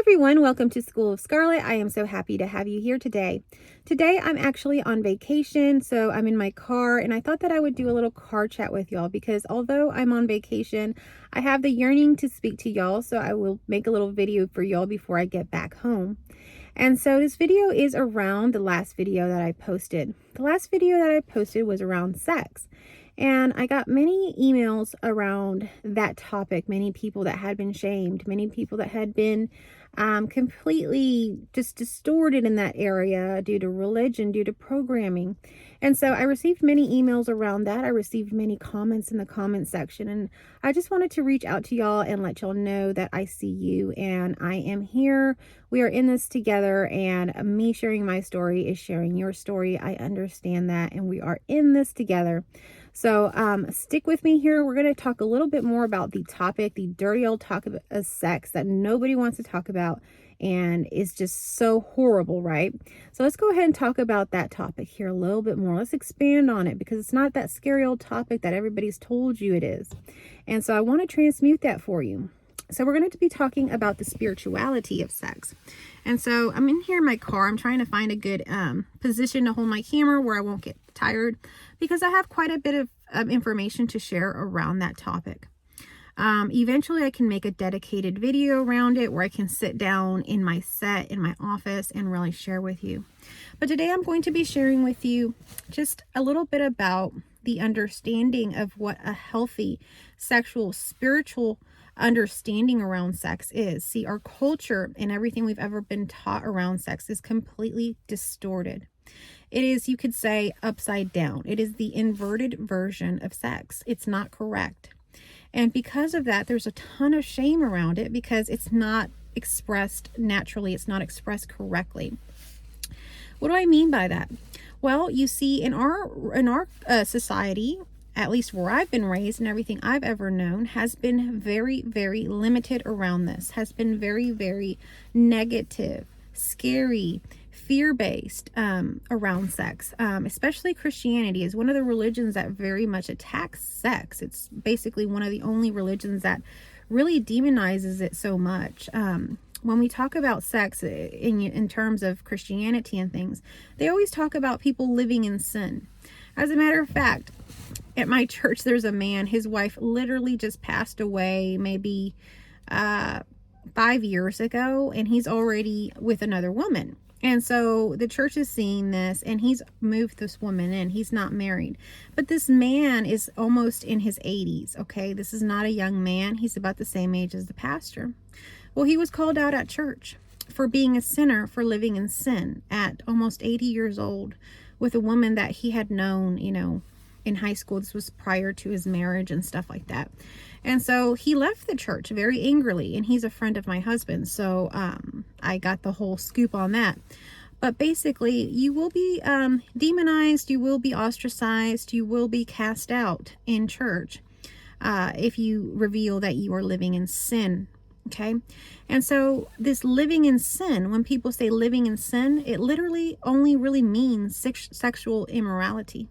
everyone, welcome to School of Scarlet. I am so happy to have you here today. Today I'm actually on vacation, so I'm in my car, and I thought that I would do a little car chat with y'all because although I'm on vacation, I have the yearning to speak to y'all, so I will make a little video for y'all before I get back home. And so this video is around the last video that I posted. The last video that I posted was around sex. And I got many emails around that topic, many people that had been shamed, many people that had been completely just distorted in that area due to religion, due to programming. And so I received many emails around that. I received many comments in the comment section. And I just wanted to reach out to y'all and let y'all know that I see you and I am here. We are in this together, and me sharing my story is sharing your story. I understand that, and we are in this together. So stick with me here. We're going to talk a little bit more about the topic, the dirty old talk of sex that nobody wants to talk about and is just so horrible, right? So let's go ahead and talk about that topic here a little bit more. Let's expand on it because it's not that scary old topic that everybody's told you it is. And so I want to transmute that for you. So we're going to be talking about the spirituality of sex. And so I'm in here in my car. I'm trying to find a good position to hold my camera where I won't get tired because I have quite a bit of information to share around that topic. Eventually I can make a dedicated video around it where I can sit down in my set in my office and really share with you. But today I'm going to be sharing with you just a little bit about the understanding of what a healthy sexual, spiritual understanding around sex is. See, our culture and everything we've ever been taught around sex is completely distorted. It is, you could say, upside down. It is the inverted version of sex. It's not correct. And because of that, there's a ton of shame around it because it's not expressed naturally. It's not expressed correctly. What do I mean by that? Well, you see, in our society, at least where I've been raised and everything I've ever known, has been very, very limited around this, has been very, very negative, scary, fear-based around sex. Especially Christianity is one of the religions that very much attacks sex. It's basically one of the only religions that really demonizes it so much. When we talk about sex in terms of Christianity and things, they always talk about people living in sin. As a matter of fact, at my church, there's a man, his wife literally just passed away maybe 5 years ago, and he's already with another woman. And so the church is seeing this, and he's moved this woman in. He's not married. But this man is almost in his 80s, okay? This is not a young man. He's about the same age as the pastor. Well, he was called out at church for being a sinner, for living in sin at almost 80 years old with a woman that he had known, in high school. This was prior to his marriage and stuff like that. And so he left the church very angrily, and he's a friend of my husband. So I got the whole scoop on that. But basically, you will be demonized, you will be ostracized, you will be cast out in church if you reveal that you are living in sin. Okay. And so this living in sin, when people say living in sin, it literally only really means sexual immorality.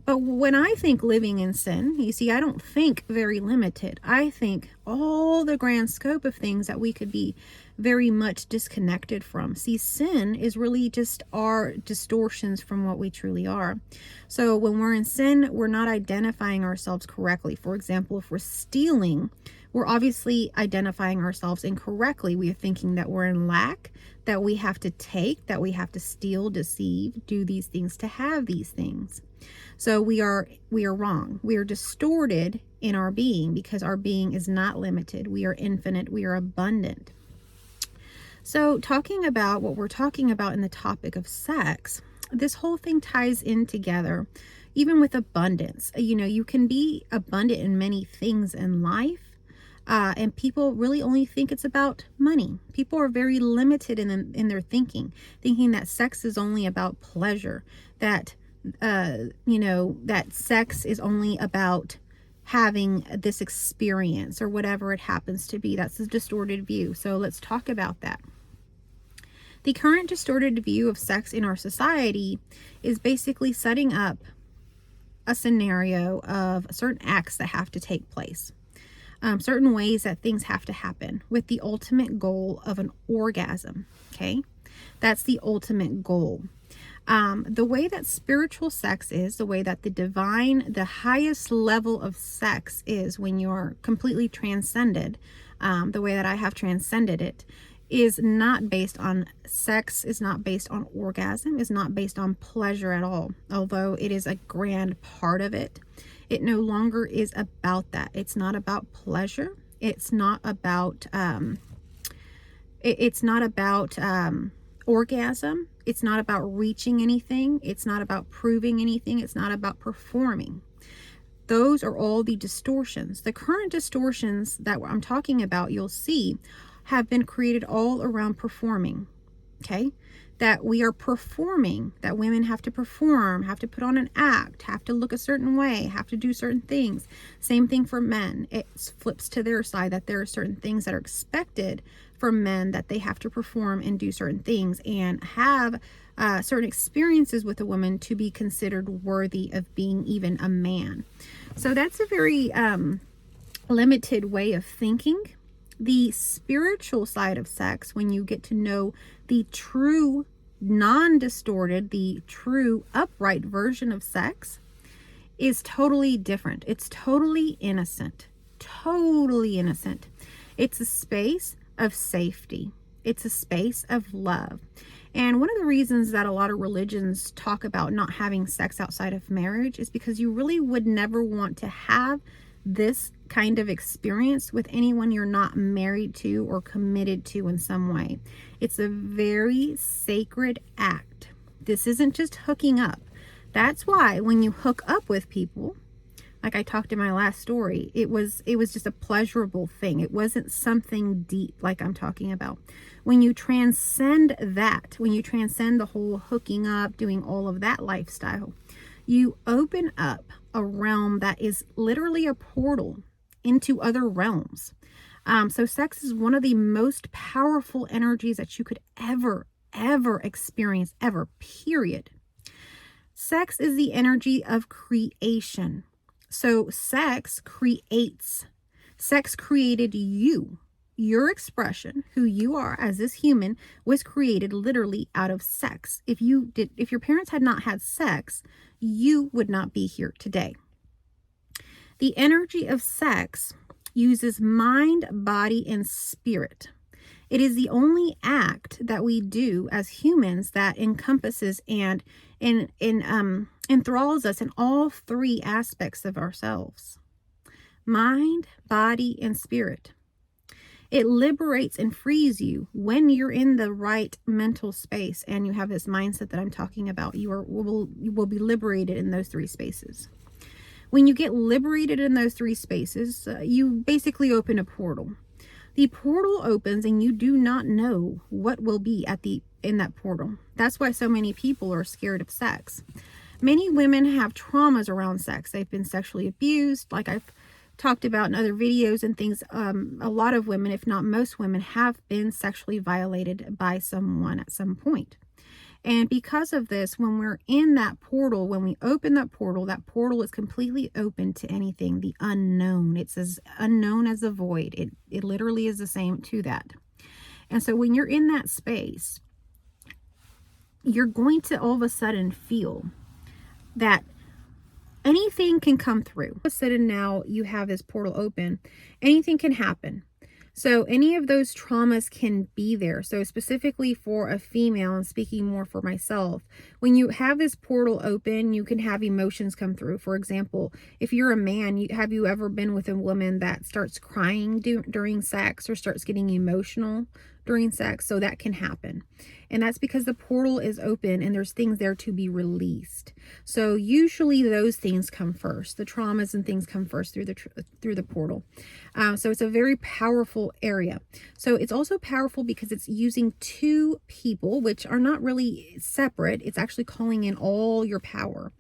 But when I think living in sin, you see, I don't think very limited. I think all the grand scope of things that we could be very much disconnected from. See, sin is really just our distortions from what we truly are. So when we're in sin, we're not identifying ourselves correctly. For example, if we're stealing, we're obviously identifying ourselves incorrectly. We are thinking that we're in lack, that we have to take, that we have to steal, deceive, do these things to have these things. So we are wrong. We are distorted in our being because our being is not limited. We are infinite. We are abundant. So talking about what we're talking about in the topic of sex, this whole thing ties in together, even with abundance. You can be abundant in many things in life. And people really only think it's about money. People are very limited in their thinking that sex is only about pleasure, that that sex is only about having this experience or whatever it happens to be. That's a distorted view. So let's talk about that. The current distorted view of sex in our society is basically setting up a scenario of certain acts that have to take place. certain ways that things have to happen with the ultimate goal of an orgasm. Okay, that's the ultimate goal. The way that spiritual sex is, the way that the divine, the highest level of sex is when you're completely transcended, the way that I have transcended it, is not based on sex, is not based on orgasm, is not based on pleasure at all. Although it is a grand part of it, it no longer is about that. It's not about pleasure. It's not about orgasm. It's not about reaching anything. It's not about proving anything. It's not about performing. Those are all the distortions. The current distortions that I'm talking about, you'll see, have been created all around performing. Okay? That we are performing, that women have to perform, have to put on an act, have to look a certain way, have to do certain things. Same thing for men. It flips to their side, that there are certain things that are expected from men, that they have to perform and do certain things and have certain experiences with a woman to be considered worthy of being even a man. So that's a very limited way of thinking. The spiritual side of sex, when you get to know the true, non-distorted, the true upright version of sex, is totally different. It's totally innocent. Totally innocent. It's a space of safety. It's a space of love. And one of the reasons that a lot of religions talk about not having sex outside of marriage is because you really would never want to have this kind of experience with anyone you're not married to or committed to in some way. It's a very sacred act. This isn't just hooking up. That's why when you hook up with people, like I talked in my last story, it was just a pleasurable thing. It wasn't something deep like I'm talking about. When you transcend that, when you transcend the whole hooking up, doing all of that lifestyle, you open up a realm that is literally a portal into other realms. So sex is one of the most powerful energies that you could ever experience, ever, period. Sex is the energy of creation. So sex creates. Sex created you. Your expression, who you are as this human, was created literally out of sex. If your parents had not had sex, you would not be here today. The energy of sex uses mind, body, and spirit. It is the only act that we do as humans that encompasses and enthralls us in all three aspects of ourselves: mind, body, and spirit. It liberates and frees you when you're in the right mental space and you have this mindset that I'm talking about. You will be liberated in those three spaces. When you get liberated in those three spaces, you basically open a portal. The portal opens and you do not know what will be in that portal. That's why so many people are scared of sex. Many women have traumas around sex. They've been sexually abused, like I've talked about in other videos and things. A lot of women, if not most women, have been sexually violated by someone at some point. And because of this, when we're in that portal, when we open that portal is completely open to anything, the unknown. It's as unknown as the void. It literally is the same to that. And so when you're in that space, you're going to all of a sudden feel that anything can come through. All of a sudden now you have this portal open. Anything can happen. So any of those traumas can be there. So specifically for a female, and speaking more for myself, when you have this portal open, you can have emotions come through. For example, if you're a man, have you ever been with a woman that starts crying during sex or starts getting emotional during sex? So that can happen. And that's because the portal is open and there's things there to be released. So usually those things come first. The traumas and things come first through the portal. So it's a very powerful area. So it's also powerful because it's using two people, which are not really separate. It's actually calling in all your power.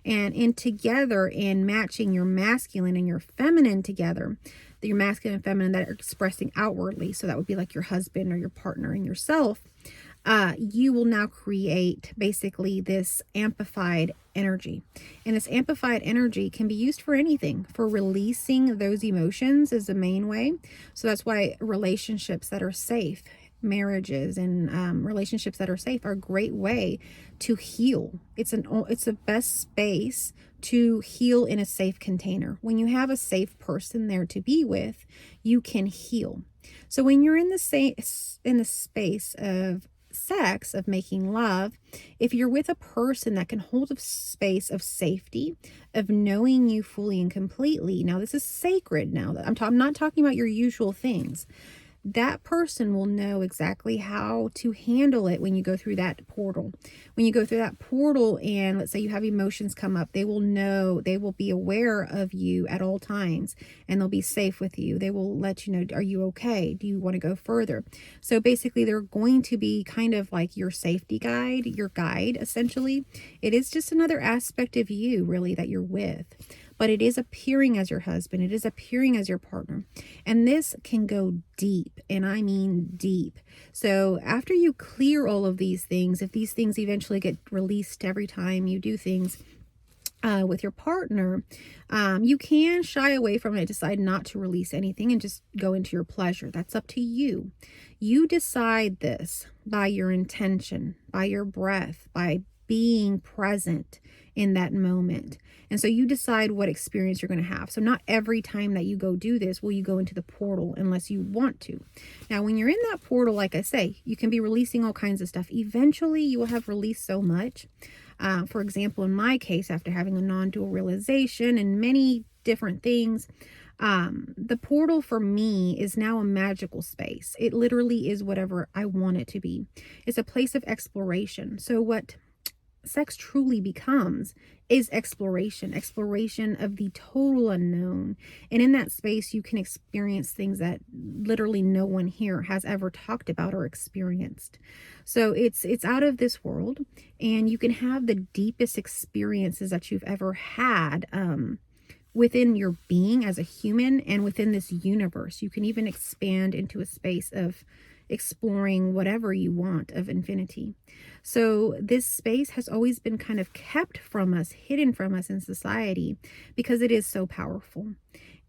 And in together and matching your masculine and your feminine together, your masculine and feminine that are expressing outwardly. So that would be like your husband or your partner and yourself. You will now create basically this amplified energy. And this amplified energy can be used for anything. For releasing those emotions is the main way. So that's why relationships that are safe, marriages and relationships that are safe are a great way to heal. It's the best space to heal in a safe container. When you have a safe person there to be with, you can heal. So when you're in the space of sex, of making love, if you're with a person that can hold a space of safety, of knowing you fully and completely, now this is sacred. Now I'm not talking about your usual things. That person will know exactly how to handle it when you go through that portal. When you go through that portal and let's say you have emotions come up, they will know, they will be aware of you at all times and they'll be safe with you. They will let you know, are you okay? Do you want to go further? So basically they're going to be kind of like your safety guide, your guide essentially. It is just another aspect of you really that you're with. But it is appearing as your husband. It is appearing as your partner. And this can go deep, and I mean deep. So after you clear all of these things, if these things eventually get released every time you do things with your partner, you can shy away from it, decide not to release anything and just go into your pleasure. That's up to you. You decide this by your intention, by your breath, by being present in that moment. And so you decide what experience you're going to have. So not every time that you go do this will you go into the portal unless you want to. Now, when you're in that portal, like I say, you can be releasing all kinds of stuff. Eventually, you will have released so much. For example, in my case, after having a non-dual realization and many different things, the portal for me is now a magical space. It literally is whatever I want it to be. It's a place of exploration. So what sex truly becomes is exploration of the total unknown. And in that space, you can experience things that literally no one here has ever talked about or experienced. So it's out of this world, and you can have the deepest experiences that you've ever had within your being as a human and within this universe. You can even expand into a space of exploring whatever you want of infinity. So this space has always been kind of kept from us, hidden from us in society, because it is so powerful.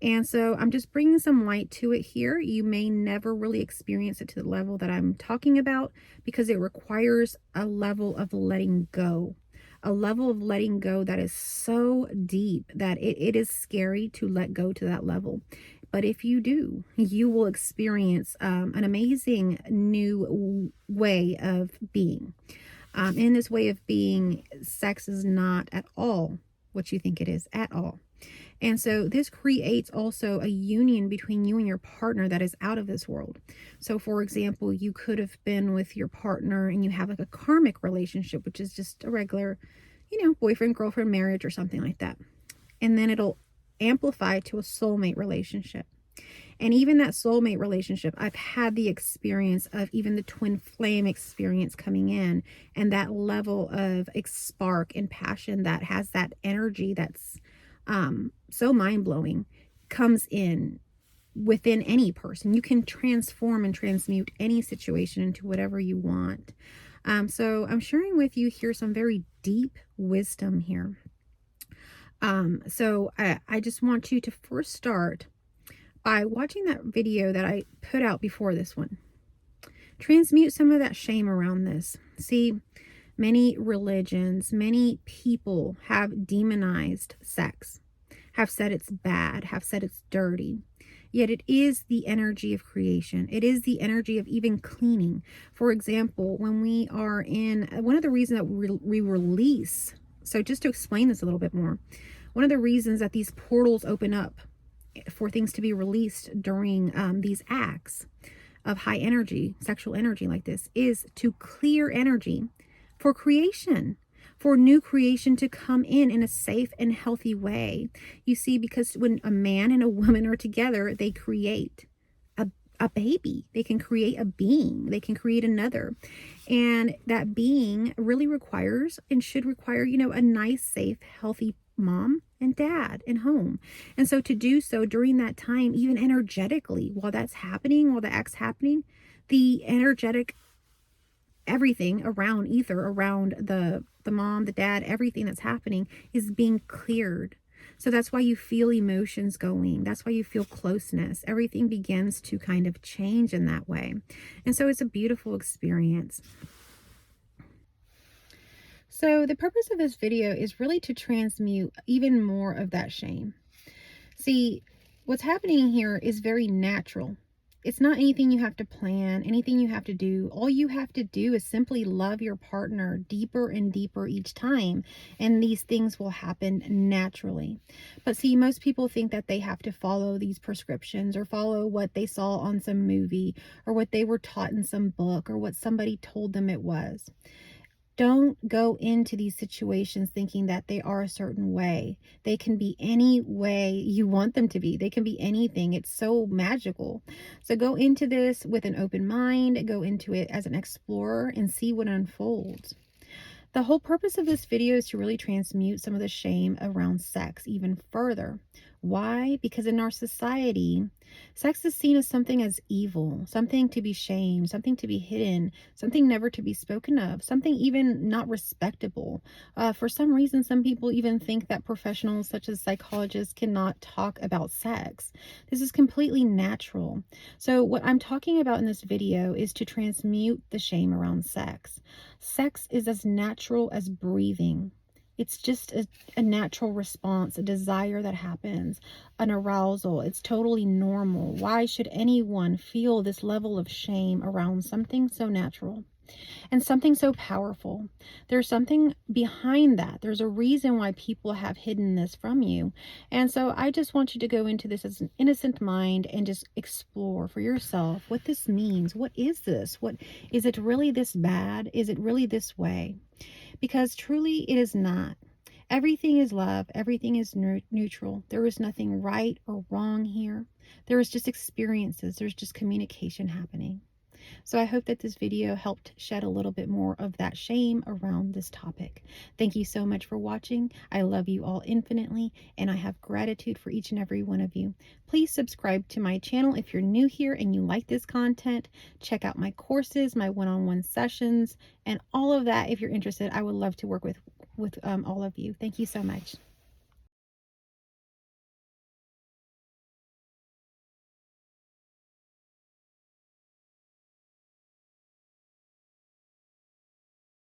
And so I'm just bringing some light to it here. You may never really experience it to the level that I'm talking about, because it requires a level of letting go. A level of letting go that is so deep that it is scary to let go to that level. But if you do, you will experience an amazing new way of being. In this way of being, sex is not at all what you think it is, at all. And so this creates also a union between you and your partner that is out of this world. So for example, you could have been with your partner and you have like a karmic relationship, which is just a regular, boyfriend, girlfriend, marriage or something like that. And then it'll amplify to a soulmate relationship. And even that soulmate relationship, I've had the experience of even the twin flame experience coming in, and that level of spark and passion that has that energy that's so mind-blowing comes in within any person. You can transform and transmute any situation into whatever you want. So I'm sharing with you here some very deep wisdom here. So I just want you to first start by watching that video that I put out before this one. Transmute some of that shame around this. See, many religions, many people have demonized sex, have said it's bad, have said it's dirty. Yet it is the energy of creation. It is the energy of even cleaning. For example, when we are in, one of the reasons that we release, so just to explain this a little bit more, one of the reasons that these portals open up for things to be released during these acts of high energy, sexual energy like this, is to clear energy for creation, for new creation to come in a safe and healthy way. You see, because when a man and a woman are together, they create a baby. They can create a being. They can create another. And that being really requires and should require, a nice, safe, healthy mom and dad and home. And so to do so during that time, even energetically, while that's happening, while the act's happening, the energetic everything around ether, around the mom, the dad, everything that's happening is being cleared. So that's why you feel emotions going. That's why you feel closeness. Everything begins to kind of change in that way. And so it's a beautiful experience. So the purpose of this video is really to transmute even more of that shame. See, what's happening here is very natural. It's not anything you have to plan, anything you have to do. All you have to do is simply love your partner deeper and deeper each time, and these things will happen naturally. But see, most people think that they have to follow these prescriptions or follow what they saw on some movie or what they were taught in some book or what somebody told them it was. Don't go into these situations thinking that they are a certain way. They can be any way you want them to be. They can be anything. It's so magical. So go into this with an open mind. Go into it as an explorer and see what unfolds. The whole purpose of this video is to really transmute some of the shame around sex even further. Why? Because in our society, sex is seen as something as evil, something to be shamed, something to be hidden, something never to be spoken of, something even not respectable. For some reason, some people even think that professionals such as psychologists cannot talk about sex. This is completely natural. So what I'm talking about in this video is to transmute the shame around sex. Sex is as natural as breathing. It's just a natural response, a desire that happens, an arousal. It's totally normal. Why should anyone feel this level of shame around something so natural and something so powerful? There's something behind that. There's a reason why people have hidden this from you. And so I just want you to go into this as an innocent mind and just explore for yourself what this means. What is this? What is it really this bad? Is it really this way? Because truly it is not. Everything is love. Everything is neutral. There is nothing right or wrong here. There is just experiences. There's just communication happening. So I hope that this video helped shed a little bit more of that shame around this topic. Thank you so much for watching. I love you all infinitely, and I have gratitude for each and every one of you. Please subscribe to my channel if you're new here and you like this content. Check out my courses, my one-on-one sessions, and all of that if you're interested. I would love to work with all of you. Thank you so much.